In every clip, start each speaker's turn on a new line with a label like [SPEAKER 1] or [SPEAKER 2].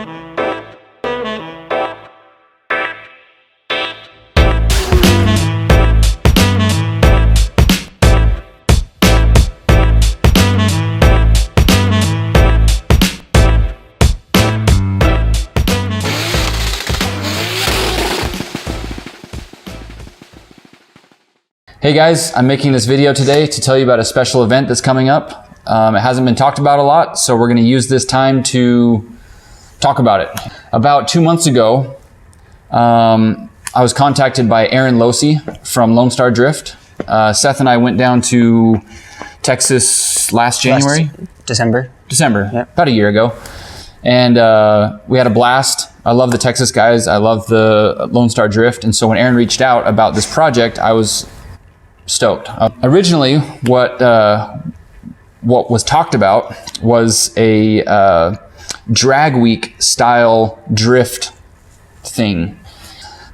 [SPEAKER 1] Hey guys, I'm making this video today to tell you about a special event that's coming up. It hasn't been talked about a lot, so we're going to use this time to talk about it. About 2 months ago, I was contacted by Aaron Losey from Lone Star Drift. Seth and I went down to Texas last January?
[SPEAKER 2] December,
[SPEAKER 1] yep. About a year ago. And we had a blast. I love the Texas guys. I love the Lone Star Drift. And so when Aaron reached out about this project, I was stoked. Originally, what was talked about was a drag week style drift thing.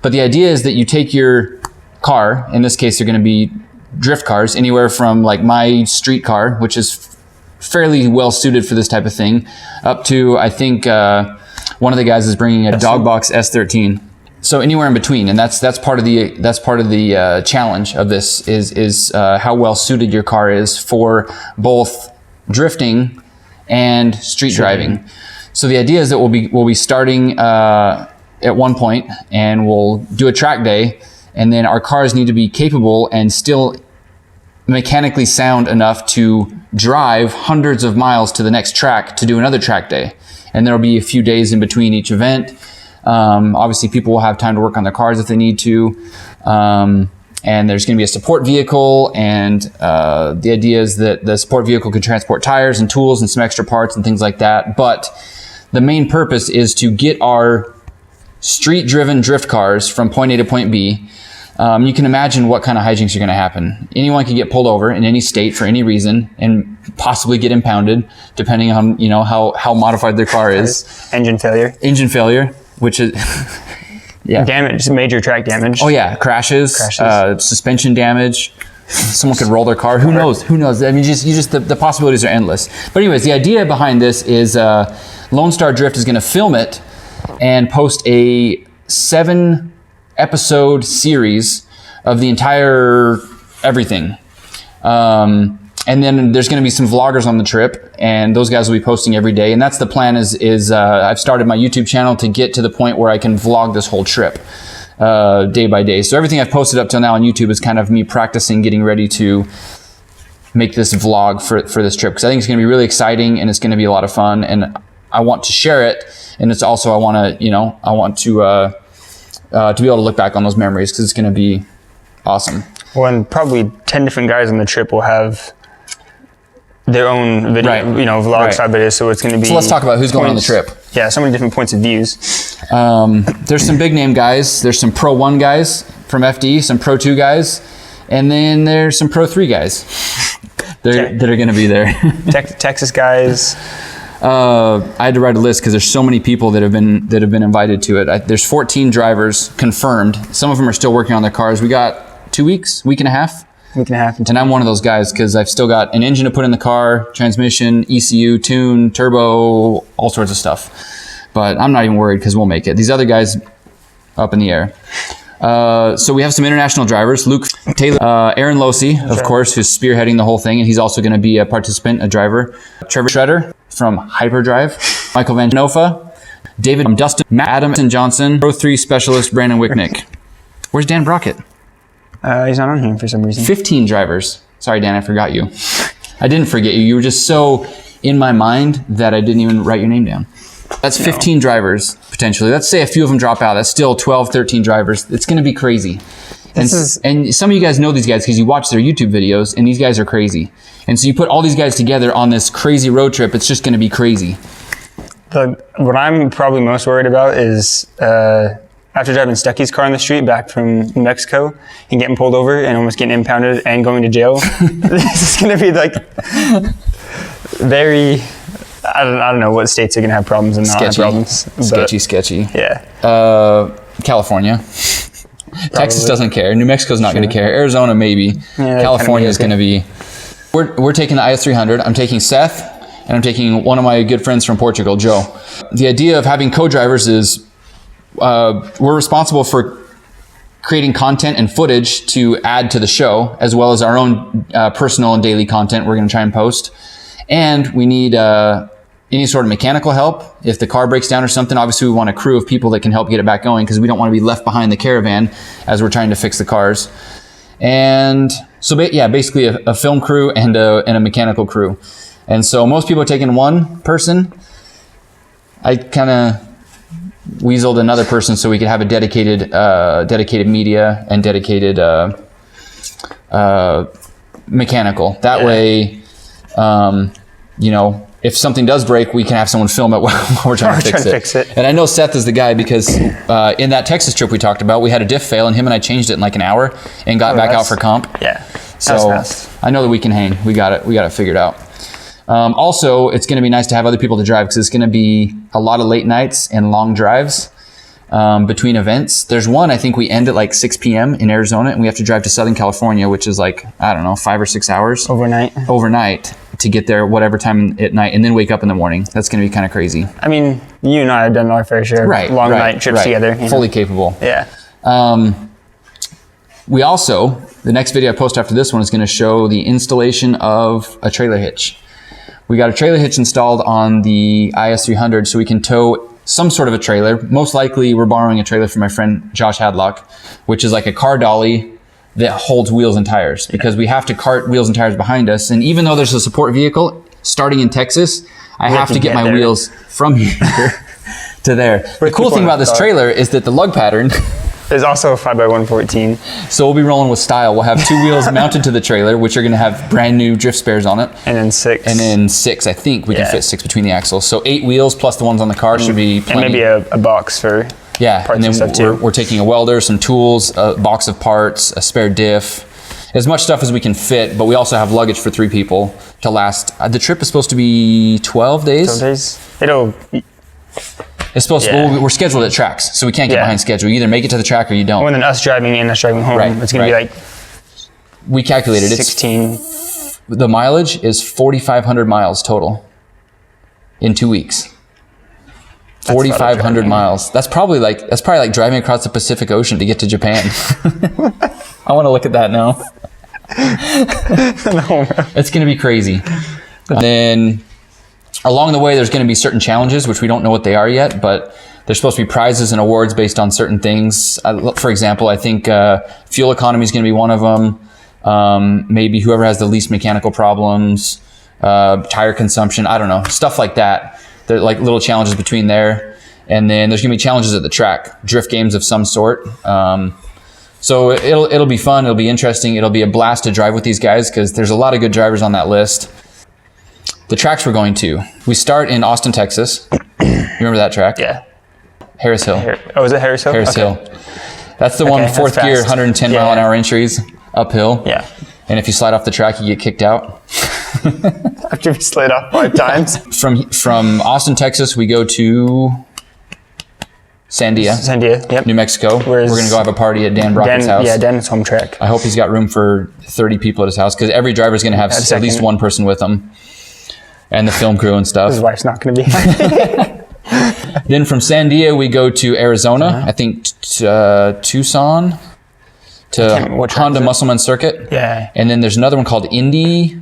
[SPEAKER 1] But the idea is that you take your car, in this case they're going to be drift cars, anywhere from like my street car, which is fairly well suited for this type of thing, up to I think one of the guys is bringing a Dogbox S13. So anywhere in between, and that's part of the challenge of this is how well suited your car is for both drifting and street driving. So the idea is that we'll be starting at one point, and we'll do a track day, and then our cars need to be capable and still mechanically sound enough to drive hundreds of miles to the next track to do another track day. And there'll be a few days in between each event. Obviously people will have time to work on their cars if they need to. And there's going to be a support vehicle, and the idea is that the support vehicle can transport tires and tools and some extra parts and things like that. But the main purpose is to get our street driven drift cars from point A to point B. You can imagine what kind of hijinks are going to happen. Anyone can get pulled over in any state for any reason and possibly get impounded, depending on how modified their car is.
[SPEAKER 2] Engine failure,
[SPEAKER 1] which is yeah,
[SPEAKER 2] damage, major track damage.
[SPEAKER 1] Oh yeah, crashes. Suspension damage. Someone could roll their car. Who knows? I mean, the possibilities are endless. But anyways, the idea behind this is Lone Star Drift is going to film it and post a 7-episode series of the entire everything. And then there's going to be some vloggers on the trip, and those guys will be posting every day. And that's the plan is I've started my YouTube channel to get to the point where I can vlog this whole trip day by day. So everything I've posted up till now on YouTube is kind of me practicing, getting ready to make this vlog for this trip, because I think it's going to be really exciting and it's going to be a lot of fun, and I want to share it. And it's also, I want to be able to look back on those memories, because it's going to be awesome.
[SPEAKER 2] Well, and probably 10 different guys on the trip will have their own video, vlog style videos. So it's going to be.
[SPEAKER 1] So let's talk about who's going on the trip.
[SPEAKER 2] Yeah, so many different points of views.
[SPEAKER 1] There's some big name guys. There's some Pro 1 guys from FD, some Pro 2 guys, and then there's some Pro 3 guys that are going to be there.
[SPEAKER 2] Texas guys.
[SPEAKER 1] I had to write a list because there's so many people that have been invited to it. There's 14 drivers confirmed. Some of them are still working on their cars. We got 2 weeks, week and a half. And I'm one of those guys, because I've still got an engine to put in the car, transmission, ECU, tune, turbo, all sorts of stuff. But I'm not even worried, because we'll make it. These other guys, up in the air. So we have some international drivers. Luke Taylor, Aaron Losey, of course, who's spearheading the whole thing, and he's also going to be a participant, a driver. Trevor Shredder from Hyperdrive, Michael Van Nofa, David Dustin, Matt Adam Johnson, Pro 3 specialist Brandon Wicknick. Where's Dan Brockett?
[SPEAKER 2] He's not on here for some reason.
[SPEAKER 1] 15 drivers. Sorry, Dan, I forgot you. I didn't forget you. You were just so in my mind that I didn't even write your name down. That's 15 drivers, potentially. Let's say a few of them drop out. That's still 12, 13 drivers. It's going to be crazy. And some of you guys know these guys because you watch their YouTube videos, and these guys are crazy. And so you put all these guys together on this crazy road trip, it's just going to be crazy.
[SPEAKER 2] What I'm probably most worried about is after driving Stucky's car on the street back from New Mexico and getting pulled over and almost getting impounded and going to jail. This is going to be like very... I don't know what states are going to have problems and not have problems.
[SPEAKER 1] Sketchy.
[SPEAKER 2] Yeah.
[SPEAKER 1] California. Probably. Texas doesn't care. New Mexico's not going to care. Arizona, maybe. Yeah, California is going to be... We're taking the IS300. I'm taking Seth and I'm taking one of my good friends from Portugal, Joe. The idea of having co-drivers is we're responsible for creating content and footage to add to the show, as well as our own personal and daily content we're going to try and post. And we need any sort of mechanical help. If the car breaks down or something, obviously we want a crew of people that can help get it back going, because we don't want to be left behind the caravan as we're trying to fix the cars. And so, basically a film crew and a mechanical crew. And so most people are taking one person. I kind of weaseled another person so we could have a dedicated media and dedicated mechanical. That way, if something does break, we can have someone film it while we're trying to fix it. And I know Seth is the guy, because in that Texas trip we talked about, we had a diff fail, and him and I changed it in like an hour and got back out for comp.
[SPEAKER 2] Yeah.
[SPEAKER 1] So I know that we can hang. We got it figured out. Also, it's going to be nice to have other people to drive, because it's going to be a lot of late nights and long drives between events. There's one, I think we end at like 6 p.m. in Arizona, and we have to drive to Southern California, which is like, I don't know, 5 or 6 hours. Overnight to get there whatever time at night, and then wake up in the morning. That's going to be kind of crazy.
[SPEAKER 2] I mean, you and I have done our fair share of long night trips together.
[SPEAKER 1] Fully capable.
[SPEAKER 2] Yeah.
[SPEAKER 1] We also, the next video I post after this one is going to show the installation of a trailer hitch. We got a trailer hitch installed on the IS300 so we can tow some sort of a trailer. Most likely we're borrowing a trailer from my friend Josh Hadlock, which is like a car dolly that holds wheels and tires, because we have to cart wheels and tires behind us. And even though there's a support vehicle starting in Texas, I have to get my wheels from here to there. The cool thing about this trailer is that the lug pattern
[SPEAKER 2] is also a 5x114.
[SPEAKER 1] So we'll be rolling with style. We'll have 2 wheels mounted to the trailer, which are going to have brand new drift spares on it.
[SPEAKER 2] And then 6.
[SPEAKER 1] I think we can fit 6 between the axles. So 8 wheels plus the ones on the car should be plenty.
[SPEAKER 2] And maybe a box for parts
[SPEAKER 1] and then
[SPEAKER 2] and stuff too.
[SPEAKER 1] We're taking a welder, some tools, a box of parts, a spare diff, as much stuff as we can fit, but we also have luggage for 3 people to last. The trip is supposed to be 12 days.
[SPEAKER 2] 12 days?
[SPEAKER 1] It's supposed to, we're scheduled at tracks, so we can't get behind schedule. You either make it to the track or you don't.
[SPEAKER 2] And then us driving in, us driving home, it's going to be like,
[SPEAKER 1] we calculated
[SPEAKER 2] 16.
[SPEAKER 1] The mileage is 4,500 miles total in 2 weeks. 4,500 miles. That's probably like driving across the Pacific Ocean to get to Japan. I want to look at that now. It's going to be crazy. Then along the way, there's going to be certain challenges, which we don't know what they are yet, but there's supposed to be prizes and awards based on certain things. For example, I think fuel economy is going to be one of them. Maybe whoever has the least mechanical problems, tire consumption, I don't know, stuff like that. They're like little challenges between there. And then there's going to be challenges at the track, drift games of some sort. So it'll be fun. It'll be interesting. It'll be a blast to drive with these guys, because there's a lot of good drivers on that list. The tracks we're going to. We start in Austin, Texas. You remember that track?
[SPEAKER 2] Yeah.
[SPEAKER 1] Harris Hill.
[SPEAKER 2] Is it Harris Hill?
[SPEAKER 1] Harris Hill. That's the one, 4th gear, 110 mile an hour entries, uphill.
[SPEAKER 2] Yeah.
[SPEAKER 1] And if you slide off the track, you get kicked out.
[SPEAKER 2] After we slid off 5 times.
[SPEAKER 1] From Austin, Texas, we go to Sandia,
[SPEAKER 2] yep.
[SPEAKER 1] New Mexico. We're going to go have a party at Dan Brockett's house.
[SPEAKER 2] Yeah, Dan's home track.
[SPEAKER 1] I hope he's got room for 30 people at his house, because every driver is going to have at least one person with them. And the film crew and stuff.
[SPEAKER 2] His wife's not going to be happy.
[SPEAKER 1] Then from Sandia, we go to Arizona. I think Tucson to Honda Musselman Circuit.
[SPEAKER 2] Yeah.
[SPEAKER 1] And then there's another one called Indy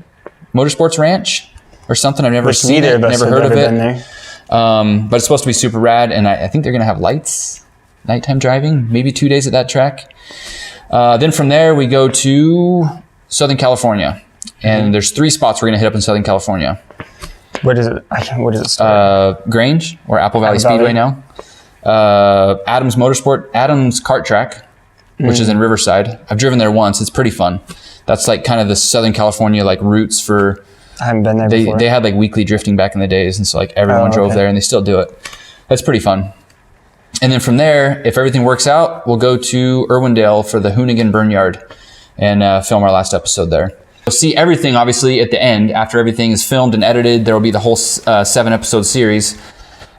[SPEAKER 1] Motorsports Ranch or something. I've never seen it, never heard of it. But it's supposed to be super rad. And I think they're going to have lights, nighttime driving, maybe 2 days at that track. Then from there, we go to Southern California. And there's 3 spots we're going to hit up in Southern California.
[SPEAKER 2] What does it start?
[SPEAKER 1] Grange, or Apple Valley Speedway now. Adams Kart Track, which is in Riverside. I've driven there once. It's pretty fun. That's like kind of the Southern California like roots for.
[SPEAKER 2] I haven't been there before.
[SPEAKER 1] They had like weekly drifting back in the days, and so like everyone drove there, and they still do it. That's pretty fun. And then from there, if everything works out, we'll go to Irwindale for the Hoonigan Burnyard and film our last episode there. You'll see everything, obviously, at the end. After everything is filmed and edited, there will be the whole 7-episode series.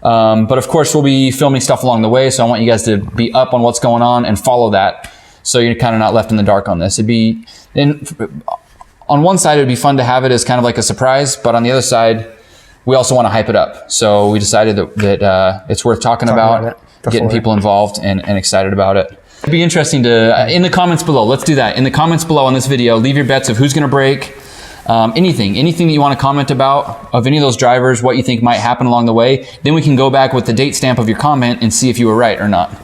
[SPEAKER 1] But of course, we'll be filming stuff along the way, so I want you guys to be up on what's going on and follow that, so you're kind of not left in the dark on this. On one side, it'd be fun to have it as kind of like a surprise, but on the other side, we also want to hype it up. So we decided that it's worth talking
[SPEAKER 2] about
[SPEAKER 1] about,
[SPEAKER 2] it before.
[SPEAKER 1] getting people involved and excited about it. It'd be interesting to, in the comments below, let's do that. In the comments below on this video, leave your bets of who's going to break, anything that you want to comment about of any of those drivers, what you think might happen along the way. Then we can go back with the date stamp of your comment and see if you were right or not.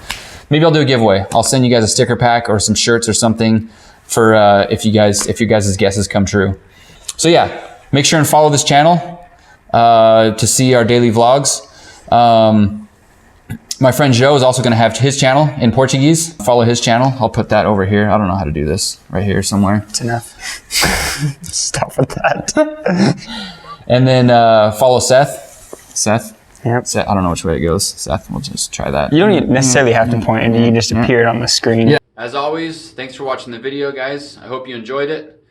[SPEAKER 1] Maybe I'll do a giveaway. I'll send you guys a sticker pack or some shirts or something for if your guys' guesses come true. So yeah, make sure and follow this channel to see our daily vlogs. My friend Joe is also going to have his channel in Portuguese. Follow his channel. I'll put that over here. I don't know how to do this. Right here somewhere.
[SPEAKER 2] It's enough. Stop with that.
[SPEAKER 1] And then follow Seth. Seth?
[SPEAKER 2] Yep.
[SPEAKER 1] Seth. I don't know which way it goes. Seth, we'll just try that.
[SPEAKER 2] You don't necessarily have to point it. You can just appear it on the screen.
[SPEAKER 1] Yeah. As always, thanks for watching the video, guys. I hope you enjoyed it.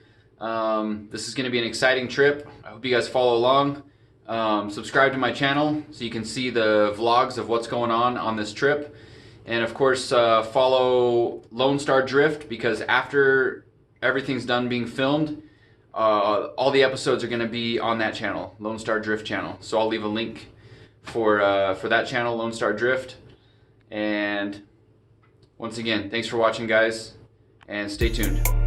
[SPEAKER 1] This is going to be an exciting trip. I hope you guys follow along. Subscribe to my channel so you can see the vlogs of what's going on this trip. And of course, follow Lone Star Drift, because after everything's done being filmed, all the episodes are going to be on that channel, Lone Star Drift channel. So I'll leave a link for that channel, Lone Star Drift. And once again, thanks for watching, guys, and stay tuned.